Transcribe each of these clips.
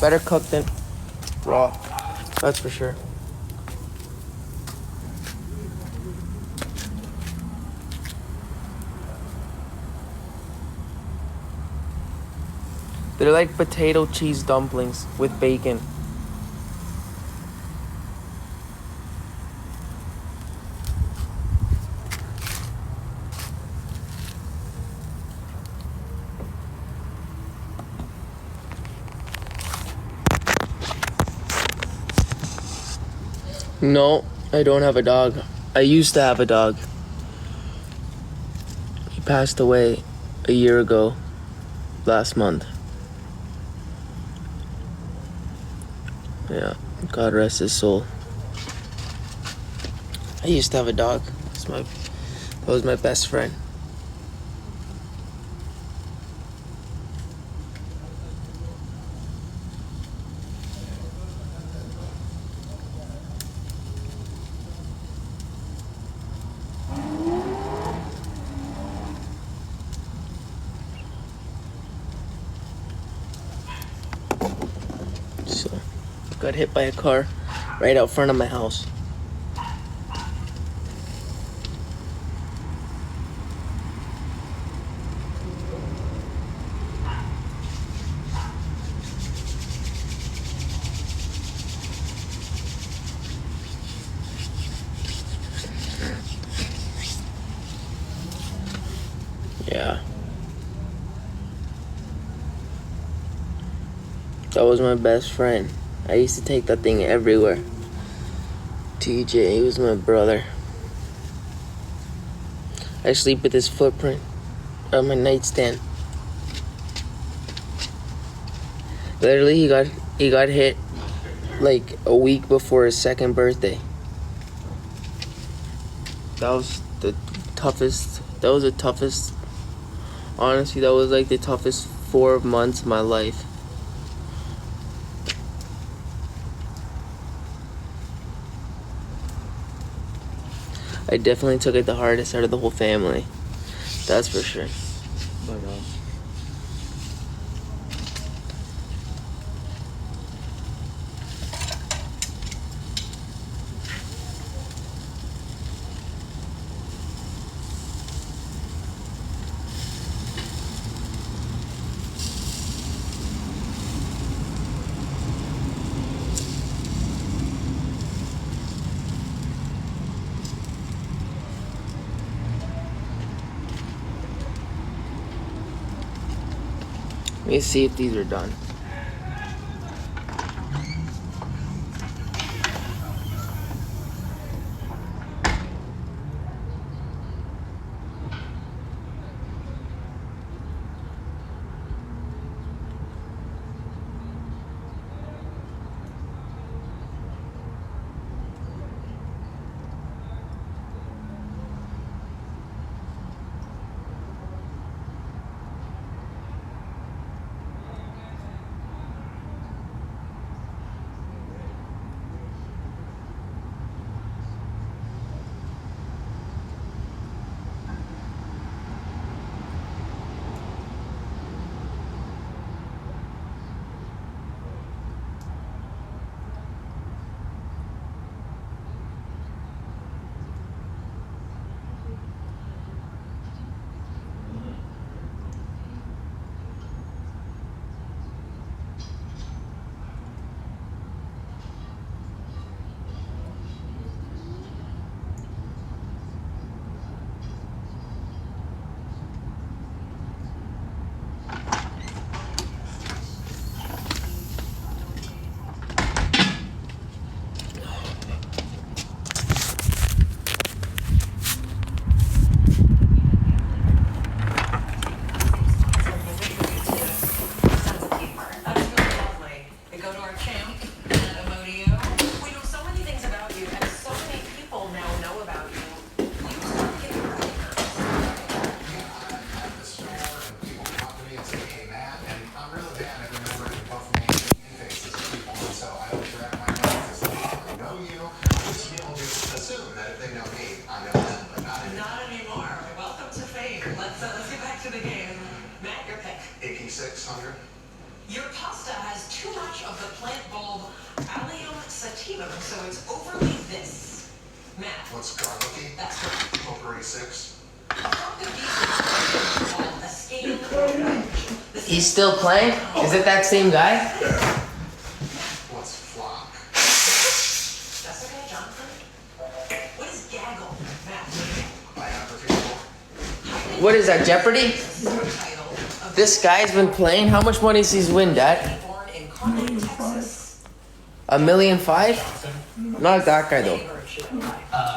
Better cooked than raw. That's for sure. They're like potato cheese dumplings with bacon. No, I don't have a dog. I used to have a dog. He passed away a year ago, last month. Yeah, God rest his soul. I used to have a dog. That was my best friend. So, got hit by a car right out front of my house. Yeah. That was my best friend. I used to take that thing everywhere. TJ, he was my brother. I sleep with his footprint on my nightstand. Literally, he got hit like a week before his second birthday. That was the toughest. Honestly, that was like the toughest 4 months of my life. I definitely took it the hardest out of the whole family. That's for sure. But Let me see if these are done. Your pasta has too much of the plant bulb Allium sativum, so it's overly this. Matt. What's garlicky? That's correct. Potpourri 6. A flock of geese is called a scaling wedge. He's still playing? Is it that same guy? What's flock? Jessica, Jonathan? What is gaggle, Matt? Biography 4. What is that, Jeopardy? This guy's been playing? How much money does he win, Dad? Born in Conway, Texas. $1.5 million? Not that guy though.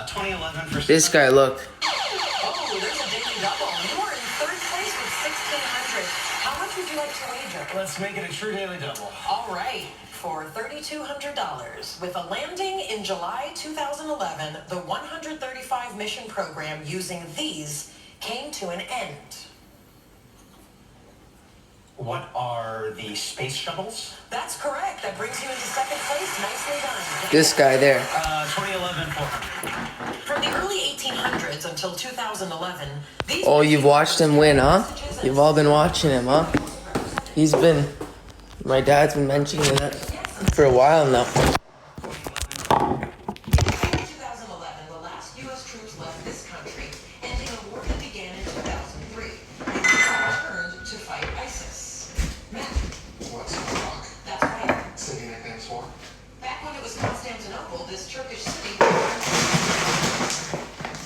2011 for This guy, look. Oh, there's a daily double. You are in third place with 1,600. How much would you like to wager? Let's make it a true daily double. All right, for $3,200. With a landing in July 2011, the 135 mission program using these came to an end. What are the space shuttles? That's correct. That brings you into second place. Nicely done. This guy there. 2011 400. From the early 1800s until 2011, these... Oh, you've watched him win, huh? You've all been watching him, huh? He's been... My dad's been mentioning that for a while now. 2011, the last U.S. troops left this country, ending a war that began in 2003. They returned to fight ISIS. Matt. What's flock? That's right. City nicknames 4. Back when it was Constantinople, this Turkish city...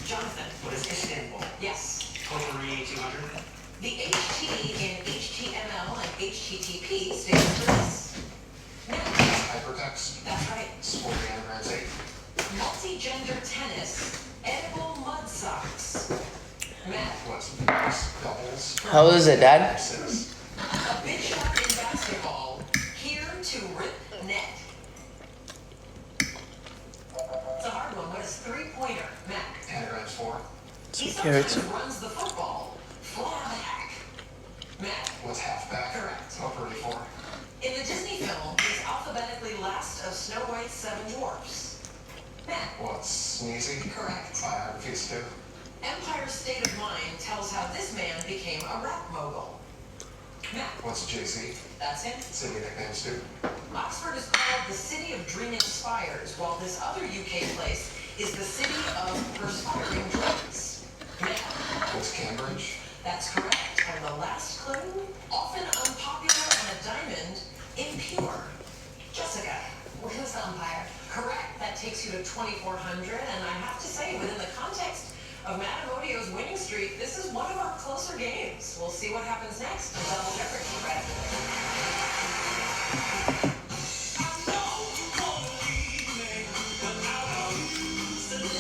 Jonathan. What is Istanbul? Yes. Potpourri 200. The HT in HTML and HTTP stands for this. Matt. Hypertext. That's right. Sporting Anagrams 8. Multi-gender tennis, edible mud socks. Matt. What's doubles? How is it, Dad? 6. A big shot in basketball, here to rip net. It's a hard one. What is three-pointer, Matt? Anagrams 4. He carrots. sometimes runs the football. Flag. Matt. What's halfback? Correct. Potpourri 4. In the Disney film, is alphabetically last of Snow White's 7 dwarfs. Matt. What's sneezy? Correct. Biographies 2. Empire State of Mind tells how this man became a rap mogul. Matt. What's Jay-Z? That's him. City nicknames 2. Oxford is called the city of dreaming spires, while this other UK place is the city of perspiring dreams. Matt. What's Cambridge? That's correct. And the last clue, often unpopular and a diamond, impure. Jessica. Who's the umpire? Correct. That takes you to 2,400, and I have to say, within the context of Matt Amodio's winning streak, this is one of our closer games. We'll see what happens next on Double Jeopardy.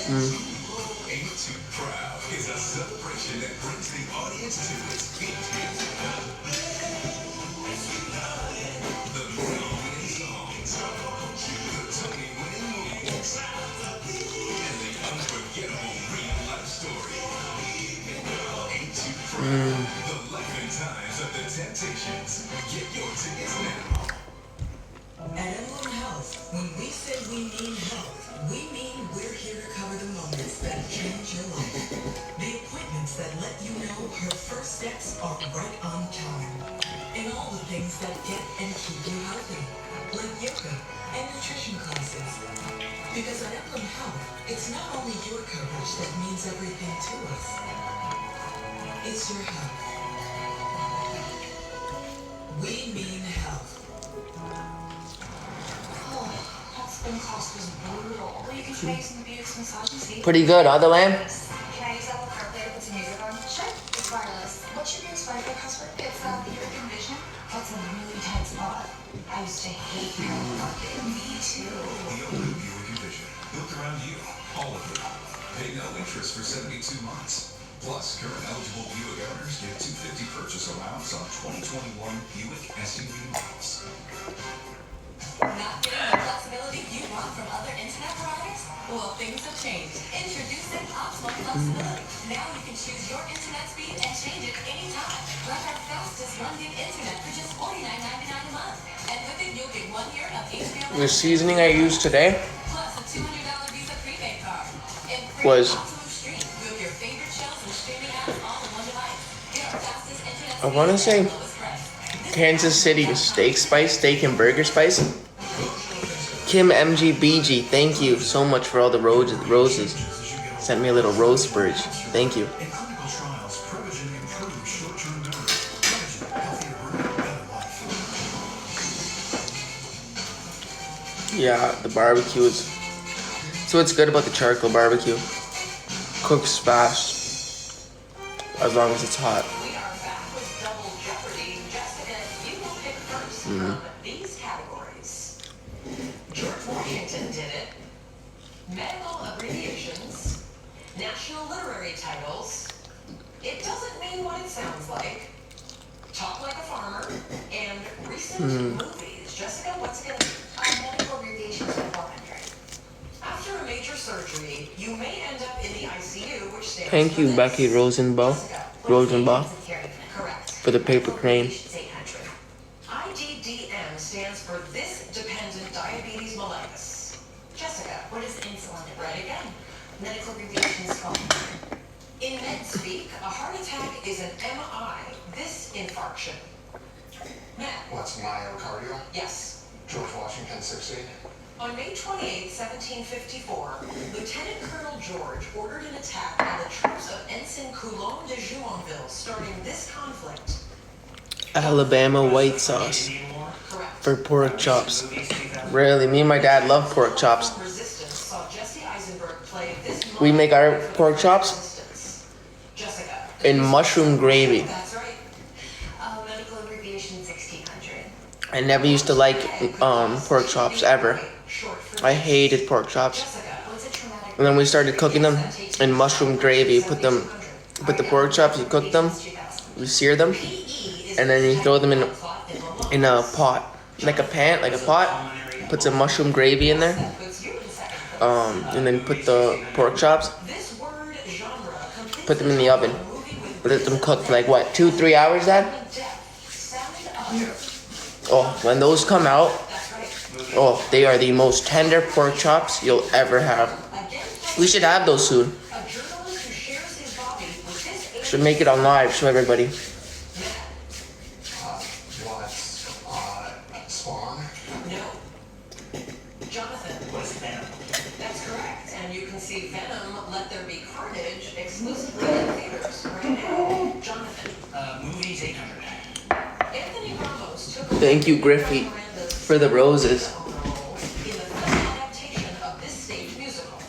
Ain't Too Proud is a celebration that brings the audience to its feet. The Grammy-winning songs, the Tony-winning movies, and the unforgettable real-life story. Ain't Too Proud, the life and times of the Temptations. Get your tickets now. At Emblem Health, when we say we mean health, we mean we're here to cover the moments that change your life. The appointments that let you know her first steps are right on time. And all the things that get and keep you healthy, like yoga and nutrition classes. Because at Emblem Health, it's not only your coverage that means everything to us. It's your health. We mean health. Cost was brutal. Well, you can try using the Beauty's massage and see. Pretty good, huh, the lamb? Can I use Apple CarPlay to put some music on? Sure. It's wireless. What's your newest Wi-Fi password? It's the European Vision. That's a really tight spot. I used to hate parallel market. Me too. The all-new Buick Envision, built around you, all of it. Pay no interest for 72 months. Plus, current eligible Buick owners get $250 purchase allowance on 2021 Buick SUV models. Not getting the flexibility you want from other internet providers? Well, things have changed. Introducing Optimal Flexibility. Now you can choose your internet speed and change it anytime. Like our fastest 1 gig internet for just $49.99 a month. And with it, you'll get 1 year of HBO. The seasoning I used today Plus a $200 Visa prepaid card. And free was... Optimum Stream with your favorite shows and streaming apps all in one device. Get our fastest internet I want to say speed at the lowest price. Kansas City steak spice, steak and burger spice. Kim MGBG, thank you so much for all the roses. Sent me a little rose spurge. Thank you. In clinical trials, Prevagen improves short-term memory. Prevagen, healthier brain, better life. Yeah, the barbecue is. So what's good about the charcoal barbecue? Cooks fast. As long as it's hot. We are back with Double Jeopardy. Jessica, you will pick first from these categories. George Washington did it. Medical abbreviations. National literary titles. It doesn't mean what it sounds like. Talk like a farmer. And recent movies. Jessica, what's it gonna be? Medical abbreviations are 400. After a major surgery, you may end up in the ICU, which stands Thank for you, this. Becky Rosenbaugh. Rosenbaugh Correct. for the paper crane. Abbreviations 800. IDDM stands for this dependent diabetes mellitus. Jessica, What is insulin? right again. Medical abbreviations 1200. In med speak, a heart attack is an MI, this infarction. Matt, What's myocardial? yes. George Washington 16. On May 28, 1754, Lieutenant Colonel George ordered an attack on the troops of Ensign Coulon de Jumonville, starting this conflict. Alabama white sauce Correct. for pork chops. Really, me and my dad love pork chops. Resistance saw Jesse Eisenberg play this We make our moment for the pork chops resistance. Jessica. in mushroom gravy. That's right. Medical abbreviation 1600. I never used to like pork chops ever. Short for I hated pork chops. Jessica. What's a traumatic? And then we started cooking them in mushroom gravy. You put the pork chops, you cook them, 2000. you sear them, and then you throw them in a pot, like a pan, like a pot. Put some mushroom gravy in there, and then put the pork chops. This word genre Put them in the oven. Let them cook for like what, 2-3 hours, Dad? Oh, when those come out, oh, they are the most tender pork chops you'll ever have. We should have those soon. A journalist who shares his body with this Should make it on live, show everybody. What's Spawn? No. Jonathan. What's Venom? That's correct. And you can see Venom, Let There Be Carnage, exclusively in theaters right now. Jonathan. Movies 800. Anthony Ramos took Thank you, Griffey, for the roses. in the film adaptation of this stage musical.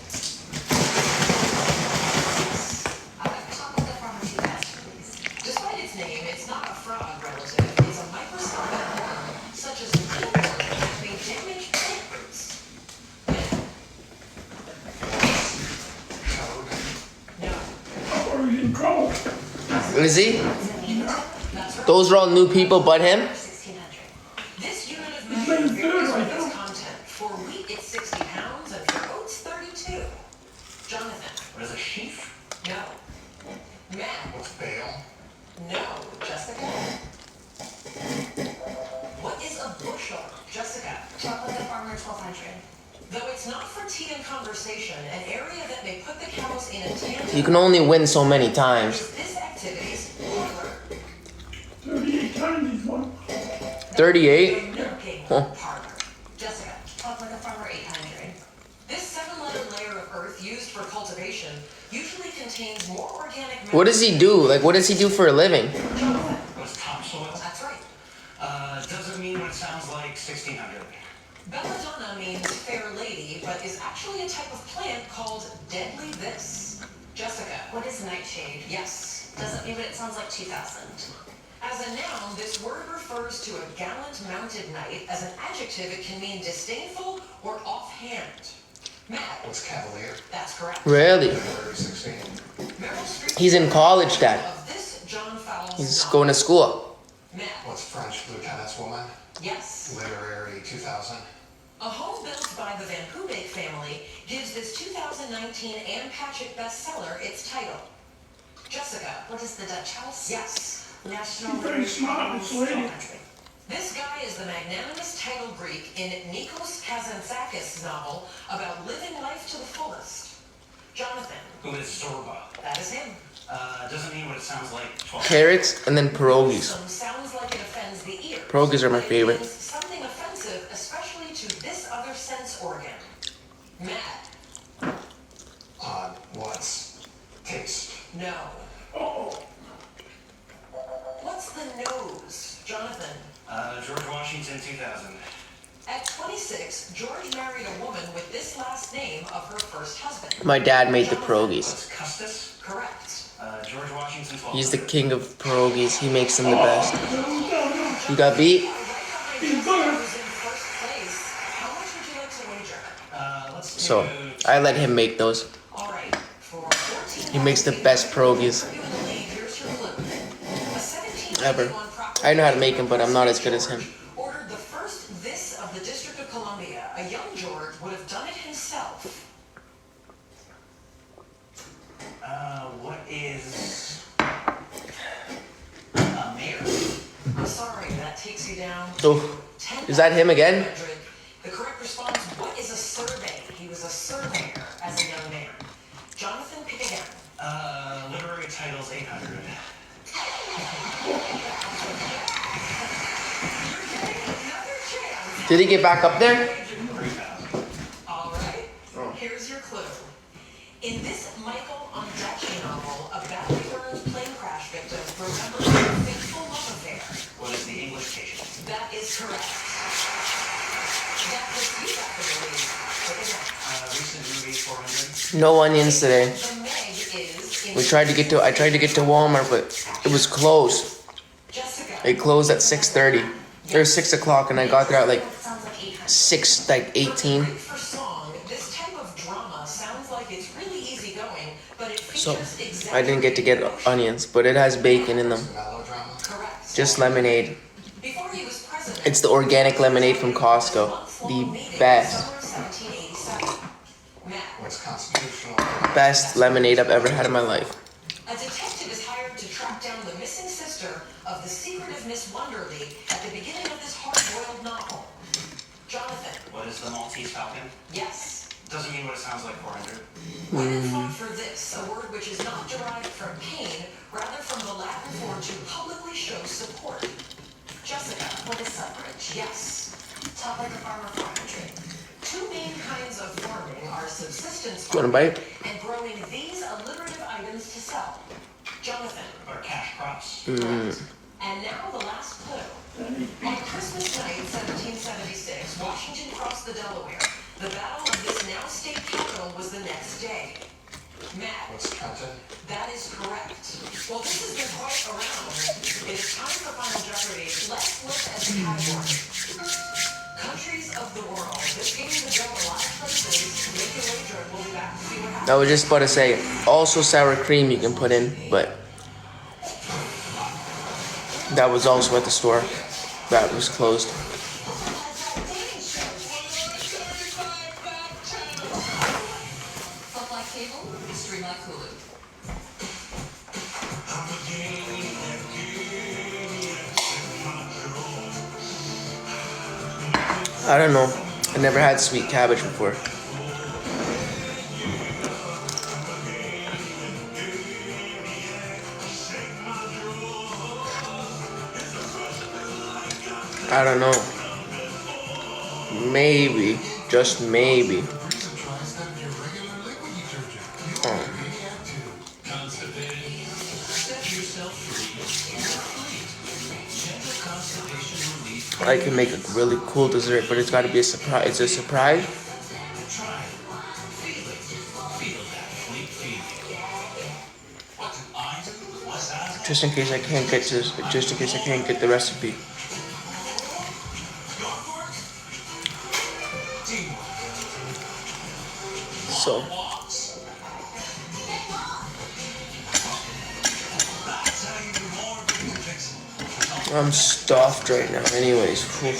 Talk with the farmer too fast, please. Despite its name, it's not a frog relative. It's a microscopic worm, such as little worms that may damage plant roots. Toad? No. Is he? Is it needed? That's right. Those are all new people but him? 1600. This unit of measure varies with its content. For wheat, it's 60 pounds, and for oats, 32. Jonathan. What is a sheaf? No. Matt. What's bale? No. Jessica. What is a bushel? Jessica. Talk with the farmer 1200. Though it's not for tea and conversation, an area that may put the cows in a tandem You can only win so many times. is this activity's parlor. 38 times he's won. 38? Milking Huh. parlor. Jessica. Talk with the farmer 800. This 7-letter layer of earth used for cultivation usually contains more organic matter. What does he do? Like, what does he do for a living? Jonathan. What's topsoil? That's right. Doesn't mean what it sounds like 1600. Belladonna means fair lady, but is actually a type of plant called deadly this. Jessica. What is nightshade? Yes. Doesn't mean what it sounds like 2000. As a noun, this word refers to a gallant mounted knight. As an adjective, it can mean disdainful or offhand. Matt. What's cavalier? That's correct. Really? Literary 16. Meryl Streep. He's in college, Dad. Of this John Fowles He's novel. going to school. Matt. What's French lieutenant's woman? Yes. Literary 2000. A home built by the Van Hoobeke family gives this 2019 Anne Patchett bestseller its title. Jessica. What is the Dutch house? Yes. National She's very smart, this lady. 1200. This guy is the magnanimous title Greek in Nikos Kazantzakis' novel about living life to the fullest. Jonathan, Who is Zorba? that is him. Doesn't mean what it sounds like. 12. Carrots and then pierogies. Sounds like it offends the ear. Pierogies are my but it favorite. means something offensive, especially to this other sense organ. Matt, What's taste? no. What's the nose, Jonathan? George Washington, 2000. At 26, George married a woman with this last name of her first husband. My dad made the pierogies. What's Custis? Correct. George Washington, 1200. He's the king of pierogies. He makes them the best. You got beat? Who's in first place? How much would you like to wager? Let's do... So I let him make those. All right. For 14 He makes the best pierogies you in the lead, here's your clue. A 1791 ever. proclamation I know how to make them, but I'm not as good as him. ordered the first this of the District of Columbia. A young George would have done it himself. What is... mayor? I'm sorry, that takes you down. Oh, is that him again? 10,100. The correct response, what is a survey? He was a surveyor as a young man. Jonathan, pick again. Literary titles, 800. You're getting another chance. Did he get back up there? 3000. All right, here's your clue. In this Michael Ondaatje novel, a badly burned plane crash victim remembers a fateful love affair. What is the English patient? That is correct. That puts you back in the lead. Pick again. Recent movie, 400. No onions today. The Meg is in I tried to get to Walmart, but it was closed. Jessica. It closed at 6:30. Or 6 o'clock, and I got there at like Sounds like 800. 6:18. Great for song, this type of drama sounds like it's really easy going, but it So features I didn't get to get onions, but it has bacon in them. Melodrama? Correct. Just lemonade. Before he was president, It's the organic lemonade from Costco. The best. Summer of 1787. Matt, What's constitutional? Best lemonade I've ever had in my life. a detective is hired to track down the missing sister of the secretive Miss Wonderly at the beginning of this hard-boiled novel. Jonathan, What is the Maltese Falcon? yes. Doesn't mean what it sounds like, 400. Women fought for this, a word which is not derived from pain, rather from the Latin for to publicly show support. Jessica, What is suffrage? yes. Talk like a farmer 400. Two main kinds of farming are subsistence You want a farming bite? and growing these alliterative items to sell. Jonathan, Or cash crops. and now the last clue. On Christmas night, 1776, Washington crossed the Delaware. The battle of this now state capital was the next day. Matt, What's Trenton? that is correct. Well, this has been quite a round. It is time for Final Jeopardy. Let's look at the category. Countries of the world. This game is going a lot of places. Make your wager and we'll be back to see what happens. I was just about to say, also sour cream you can put in, but that was also at the store. That was closed. Fuck like cable, stream like Hulu. I don't know. I never had sweet cabbage before. I don't know. Maybe, just maybe. I can make a really cool dessert, but it's got to be a surprise. It's a surprise. Just in case I can't get this. Just in case I can't get the recipe. So. I'm stuffed right now. Anyways. Whew.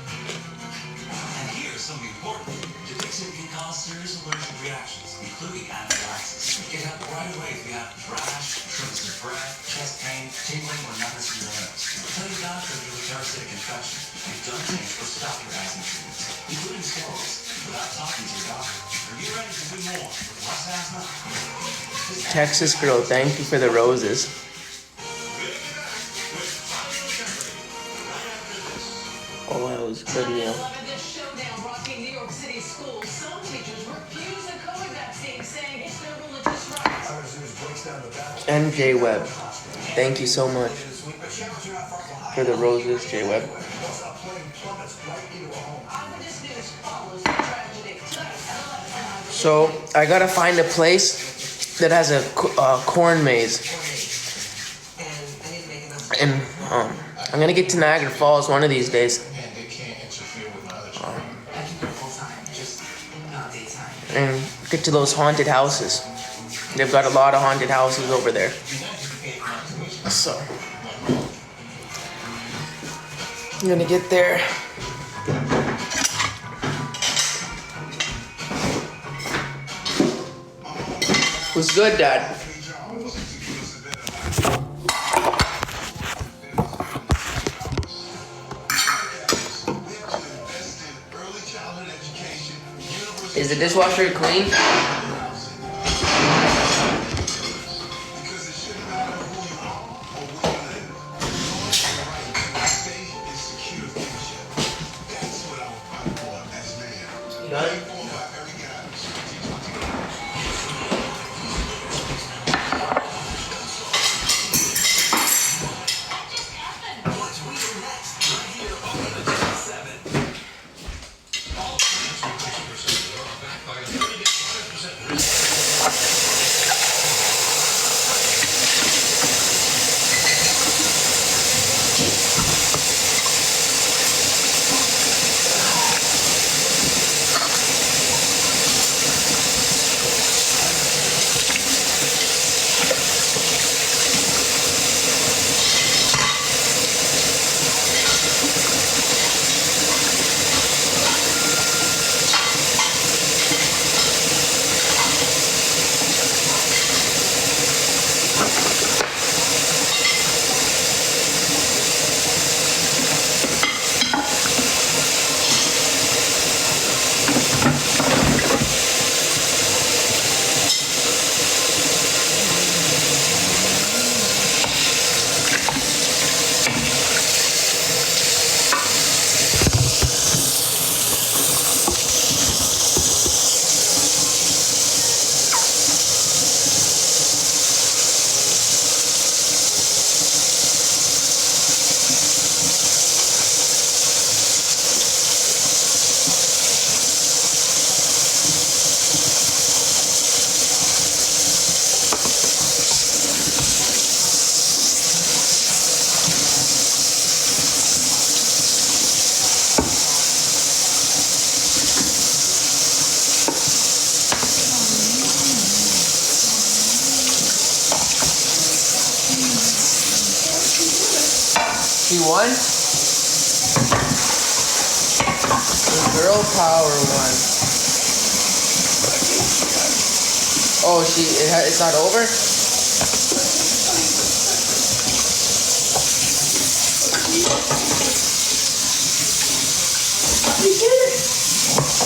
And here's something important. Dixon can cause serious allergic reactions, including anaphylaxis. Get help right away if you have rash, shortness of breath, chest pain, tingling, or numbness in your limbs. Tell your doctor if you have a parasitic infection and don't change or stop your asthma treatments, including steroids, without talking to your doctor. Are you ready to do more with less asthma? Texas girl, thank you for the roses. Oh, that was a good meal. This showdown rocking New York City schools. Some teachers refuse the COVID vaccine, saying it's their religious right. And J Webb, thank you so much for the roses, J Webb. Eyewitness News follows the tragedy. So I gotta find a place that has a corn maze, and I'm gonna get to Niagara Falls one of these days. And get to those haunted houses. They've got a lot of haunted houses over there. So I'm gonna get there. What's good, Dad? Is the dishwasher clean? She won? The girl power won. Oh, it's not over?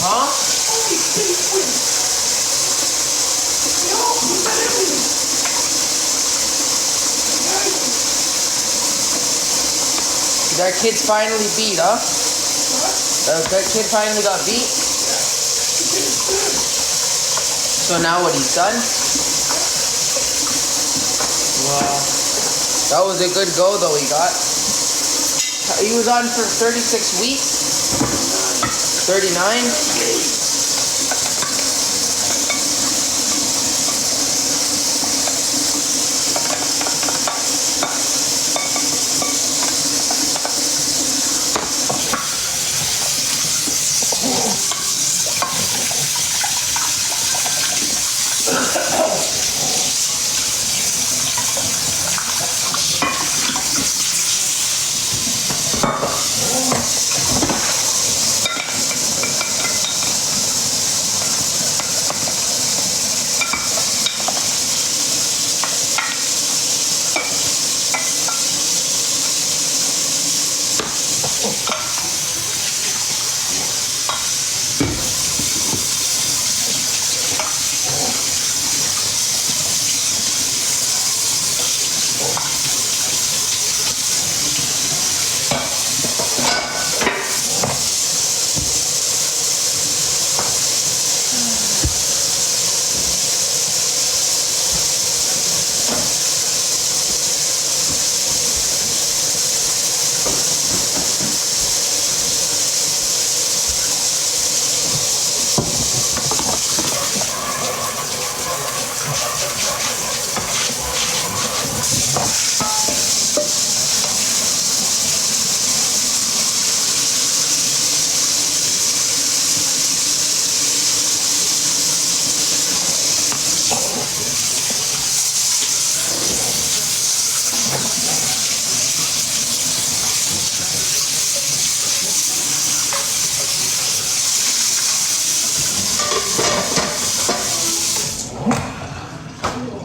Huh? That kid's finally beat, huh? That kid finally got beat? So now what, he's done? Wow. That was a good go though he got. He was on for 36 weeks? 39?